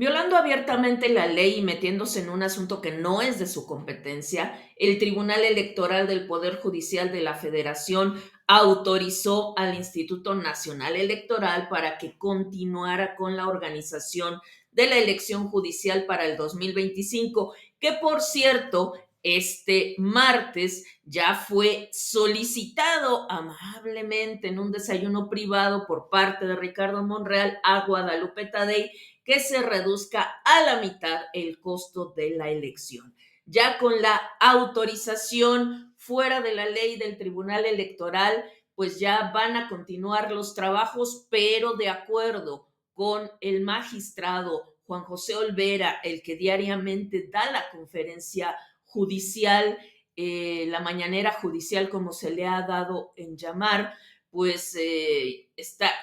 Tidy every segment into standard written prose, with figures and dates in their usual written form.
Violando abiertamente la ley y metiéndose en un asunto que no es de su competencia, el Tribunal Electoral del Poder Judicial de la Federación autorizó al Instituto Nacional Electoral para que continuara con la organización de la elección judicial para el 2025, que por cierto, este martes ya fue solicitado amablemente en un desayuno privado por parte de Ricardo Monreal a Guadalupe Tadei que se reduzca a la mitad el costo de la elección. Ya con la autorización fuera de la ley del Tribunal Electoral, pues ya van a continuar los trabajos, pero de acuerdo con el magistrado Juan José Olvera, el que diariamente da la conferencia judicial, la mañanera judicial, como se le ha dado en llamar, pues he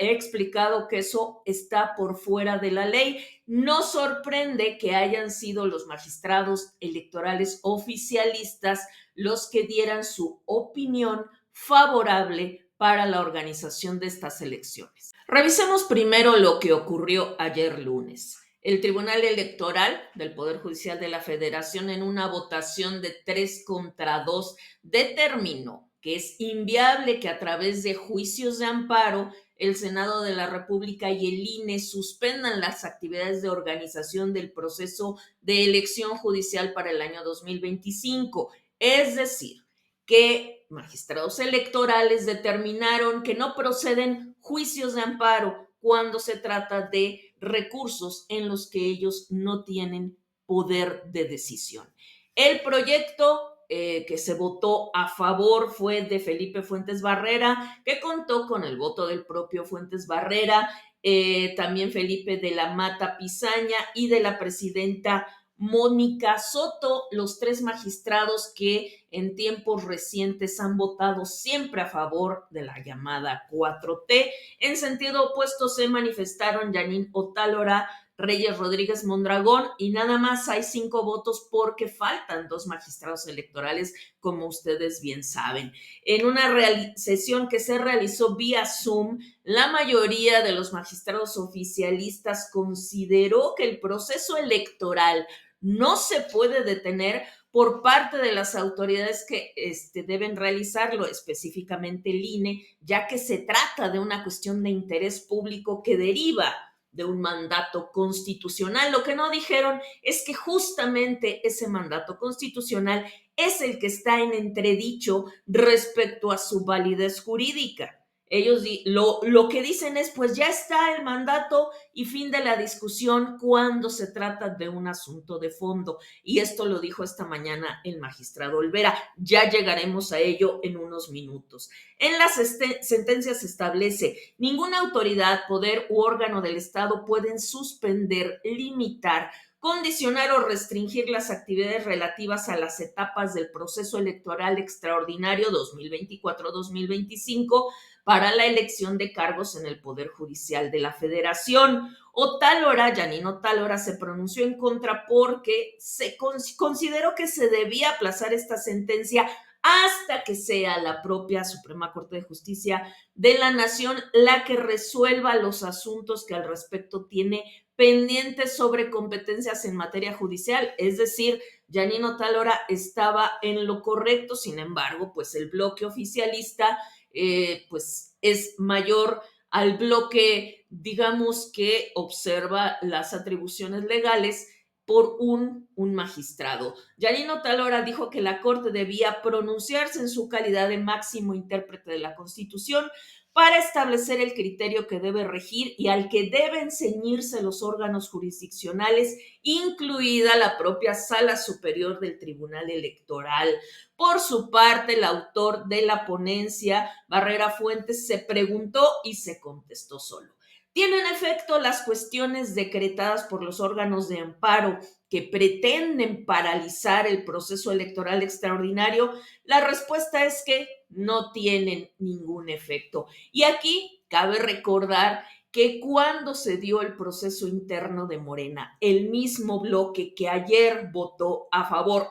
explicado que eso está por fuera de la ley. No sorprende que hayan sido los magistrados electorales oficialistas los que dieran su opinión favorable para la organización de estas elecciones. Revisemos primero lo que ocurrió ayer lunes. El Tribunal Electoral del Poder Judicial de la Federación, en una votación de 3 contra 2, determinó que es inviable que a través de juicios de amparo el Senado de la República y el INE suspendan las actividades de organización del proceso de elección judicial para el año 2025. Es decir, que magistrados electorales determinaron que no proceden juicios de amparo cuando se trata de recursos en los que ellos no tienen poder de decisión. El proyecto que se votó a favor fue de Felipe Fuentes Barrera, que contó con el voto del propio Fuentes Barrera, también Felipe de la Mata Pizaña y de la presidenta Mónica Soto, los 3 magistrados que en tiempos recientes han votado siempre a favor de la llamada 4T. En sentido opuesto se manifestaron Yanín Otálora, Reyes Rodríguez Mondragón, y nada más hay 5 votos porque faltan 2 magistrados electorales, como ustedes bien saben. En una sesión que se realizó vía Zoom, la mayoría de los magistrados oficialistas consideró que el proceso electoral no se puede detener por parte de las autoridades que deben realizarlo, específicamente el INE, ya que se trata de una cuestión de interés público que deriva de un mandato constitucional. Lo que no dijeron es que justamente ese mandato constitucional es el que está en entredicho respecto a su validez jurídica. Ellos lo que dicen es, pues ya está el mandato y fin de la discusión cuando se trata de un asunto de fondo. Y esto lo dijo esta mañana el magistrado Olvera. Ya llegaremos a ello en unos minutos. En las sentencias se establece: ninguna autoridad, poder u órgano del Estado pueden suspender, limitar, condicionar o restringir las actividades relativas a las etapas del proceso electoral extraordinario 2024-2025 para la elección de cargos en el Poder Judicial de la Federación. Yanín Otálora, se pronunció en contra porque se consideró que se debía aplazar esta sentencia hasta que sea la propia Suprema Corte de Justicia de la Nación la que resuelva los asuntos que al respecto tiene pendientes sobre competencias en materia judicial. Es decir, Yanín Otálora estaba en lo correcto. Sin embargo, pues el bloque oficialista pues es mayor al bloque, digamos, que observa las atribuciones legales por un magistrado. Yanín Otálora dijo que la Corte debía pronunciarse en su calidad de máximo intérprete de la Constitución para establecer el criterio que debe regir y al que deben ceñirse los órganos jurisdiccionales, incluida la propia Sala Superior del Tribunal Electoral. Por su parte, el autor de la ponencia, Barrera Fuentes, se preguntó y se contestó solo: ¿tienen efecto las cuestiones decretadas por los órganos de amparo que pretenden paralizar el proceso electoral extraordinario? La respuesta es que no tienen ningún efecto. Y aquí cabe recordar que cuando se dio el proceso interno de Morena, el mismo bloque que ayer votó a favor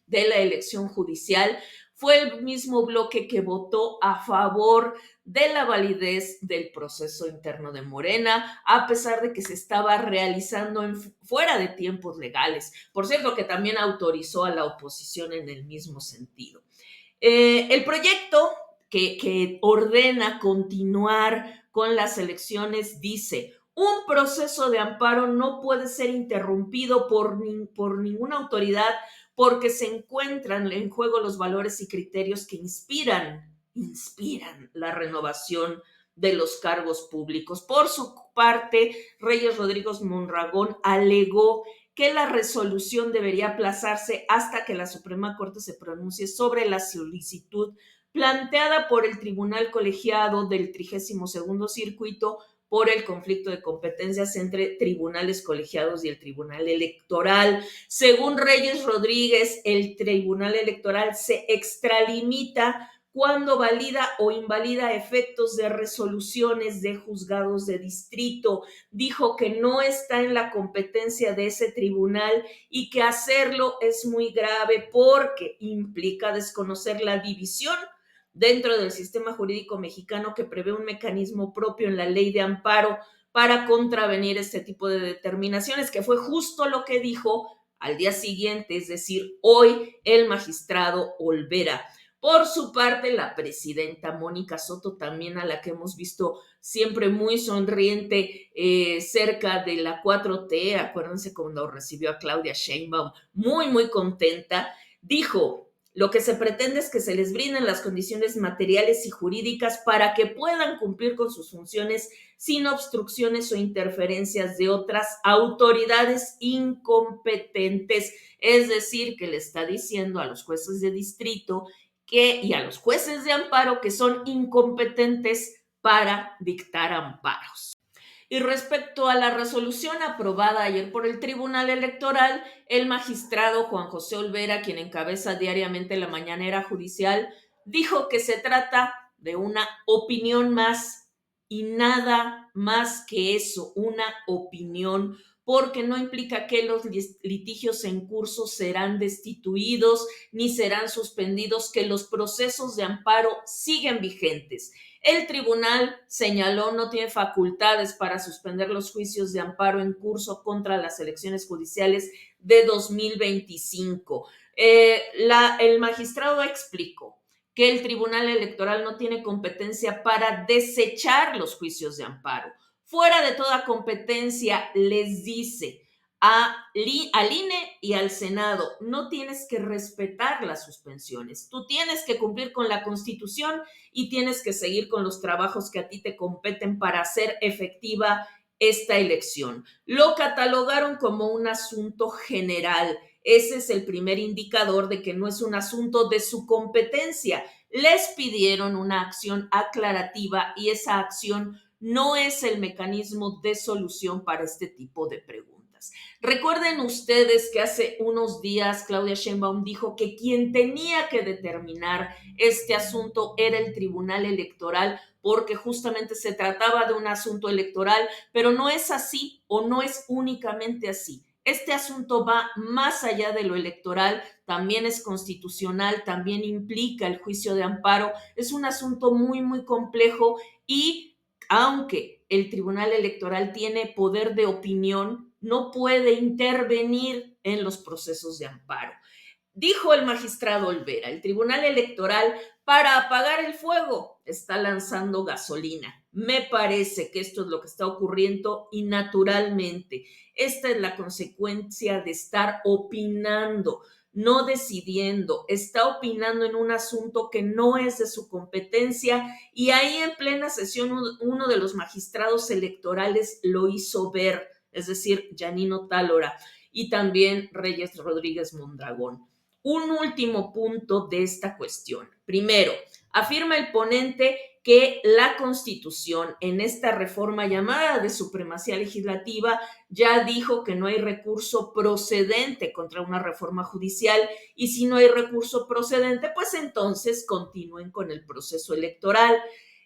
de la elección judicial fue el mismo bloque que votó a favor de la validez del proceso interno de Morena, a pesar de que se estaba realizando fuera de tiempos legales. Por cierto, que también autorizó a la oposición en el mismo sentido. El proyecto que ordena continuar con las elecciones dice: un proceso de amparo no puede ser interrumpido por ninguna autoridad porque se encuentran en juego los valores y criterios que inspiran la renovación de los cargos públicos. Por su parte, Reyes Rodríguez Mondragón alegó que la resolución debería aplazarse hasta que la Suprema Corte se pronuncie sobre la solicitud planteada por el Tribunal Colegiado del 32º Circuito por el conflicto de competencias entre tribunales colegiados y el Tribunal Electoral. Según Reyes Rodríguez, el Tribunal Electoral se extralimita cuando valida o invalida efectos de resoluciones de juzgados de distrito. Dijo que no está en la competencia de ese tribunal y que hacerlo es muy grave porque implica desconocer la división dentro del sistema jurídico mexicano que prevé un mecanismo propio en la ley de amparo para contravenir este tipo de determinaciones, que fue justo lo que dijo al día siguiente, es decir, hoy, el magistrado Olvera. Por su parte, la presidenta Mónica Soto, también a la que hemos visto siempre muy sonriente cerca de la 4T, acuérdense cuando recibió a Claudia Sheinbaum, muy contenta, dijo: lo que se pretende es que se les brinden las condiciones materiales y jurídicas para que puedan cumplir con sus funciones sin obstrucciones o interferencias de otras autoridades incompetentes. Es decir, que le está diciendo a los jueces de distrito y a los jueces de amparo que son incompetentes para dictar amparos. Y respecto a la resolución aprobada ayer por el Tribunal Electoral, el magistrado Juan José Olvera, quien encabeza diariamente la mañanera judicial, dijo que se trata de una opinión más y nada más que eso, una opinión, porque no implica que los litigios en curso serán destituidos ni serán suspendidos, que los procesos de amparo siguen vigentes. El tribunal, señaló, no tiene facultades para suspender los juicios de amparo en curso contra las elecciones judiciales de 2025. El magistrado explicó que el Tribunal Electoral no tiene competencia para desechar los juicios de amparo. Fuera de toda competencia, les dice al INE y al Senado: no tienes que respetar las suspensiones, tú tienes que cumplir con la Constitución y tienes que seguir con los trabajos que a ti te competen para hacer efectiva esta elección. Lo catalogaron como un asunto general. Ese es el primer indicador de que no es un asunto de su competencia. Les pidieron una acción aclarativa y esa acción no es el mecanismo de solución para este tipo de preguntas. Recuerden ustedes que hace unos días Claudia Sheinbaum dijo que quien tenía que determinar este asunto era el Tribunal Electoral, porque justamente se trataba de un asunto electoral, pero no es así o no es únicamente así. Este asunto va más allá de lo electoral, también es constitucional, también implica el juicio de amparo, es un asunto muy complejo y aunque el Tribunal Electoral tiene poder de opinión, no puede intervenir en los procesos de amparo. Dijo el magistrado Olvera: el Tribunal Electoral, para apagar el fuego, está lanzando gasolina. Me parece que esto es lo que está ocurriendo y naturalmente esta es la consecuencia de estar opinando, no decidiendo. Está opinando en un asunto que no es de su competencia y ahí en plena sesión uno de los magistrados electorales lo hizo ver, es decir, Janino Tálora y también Reyes Rodríguez Mondragón. Un último punto de esta cuestión. Primero, afirma el ponente que la Constitución, en esta reforma llamada de supremacía legislativa, ya dijo que no hay recurso procedente contra una reforma judicial y si no hay recurso procedente, pues entonces continúen con el proceso electoral.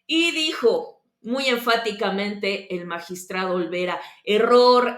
Y dijo muy enfáticamente el magistrado Olvera: error,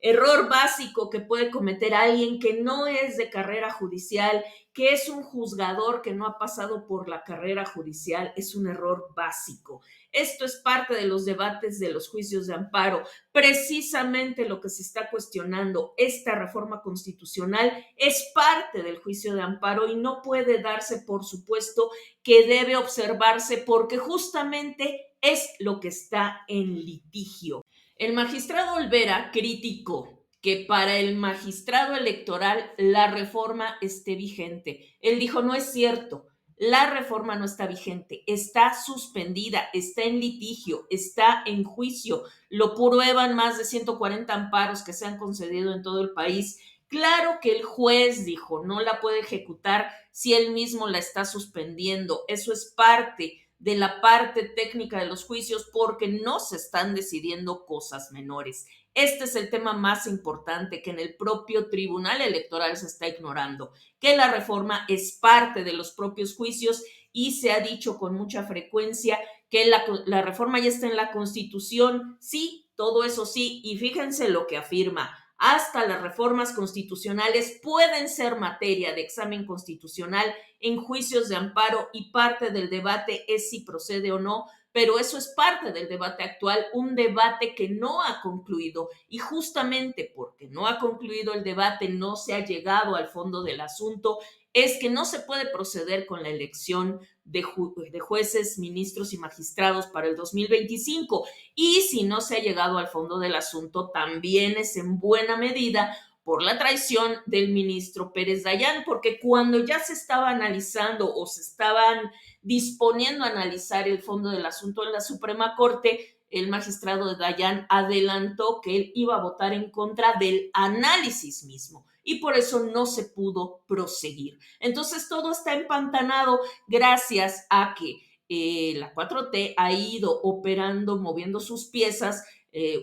error básico que puede cometer alguien que no es de carrera judicial, que es un juzgador que no ha pasado por la carrera judicial, es un error básico. Esto es parte de los debates de los juicios de amparo. Precisamente lo que se está cuestionando, esta reforma constitucional, es parte del juicio de amparo y no puede darse por supuesto que debe observarse porque justamente es lo que está en litigio. El magistrado Olvera criticó que para el magistrado electoral la reforma esté vigente. Él dijo, no es cierto, la reforma no está vigente, está suspendida, está en litigio, está en juicio. Lo prueban más de 140 amparos que se han concedido en todo el país. Claro que el juez dijo, no la puede ejecutar si él mismo la está suspendiendo. Eso es parte de la parte técnica de los juicios porque no se están decidiendo cosas menores. Este es el tema más importante que en el propio Tribunal Electoral se está ignorando, que la reforma es parte de los propios juicios y se ha dicho con mucha frecuencia que la reforma ya está en la Constitución. Sí, todo eso sí, y fíjense lo que afirma. Hasta las reformas constitucionales pueden ser materia de examen constitucional en juicios de amparo y parte del debate es si procede o no, pero eso es parte del debate actual, un debate que no ha concluido y justamente porque no ha concluido el debate, no se ha llegado al fondo del asunto, es que no se puede proceder con la elección de jueces, ministros y magistrados para el 2025. Y si no se ha llegado al fondo del asunto, también es en buena medida por la traición del ministro Pérez Dayán, porque cuando ya se estaba analizando o se estaban disponiendo a analizar el fondo del asunto en la Suprema Corte, el magistrado de Dayán adelantó que él iba a votar en contra del análisis mismo y por eso no se pudo proseguir. Entonces todo está empantanado gracias a que la 4T ha ido operando, moviendo sus piezas.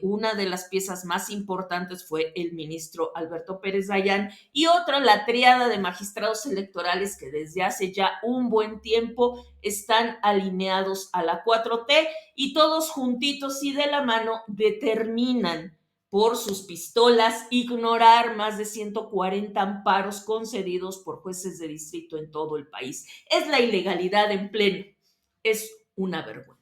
Una de las piezas más importantes fue el ministro Alberto Pérez Dayán y otra, la tríada de magistrados electorales que desde hace ya un buen tiempo están alineados a la 4T y todos juntitos y de la mano determinan por sus pistolas ignorar más de 140 amparos concedidos por jueces de distrito en todo el país. Es la ilegalidad en pleno. Es una vergüenza.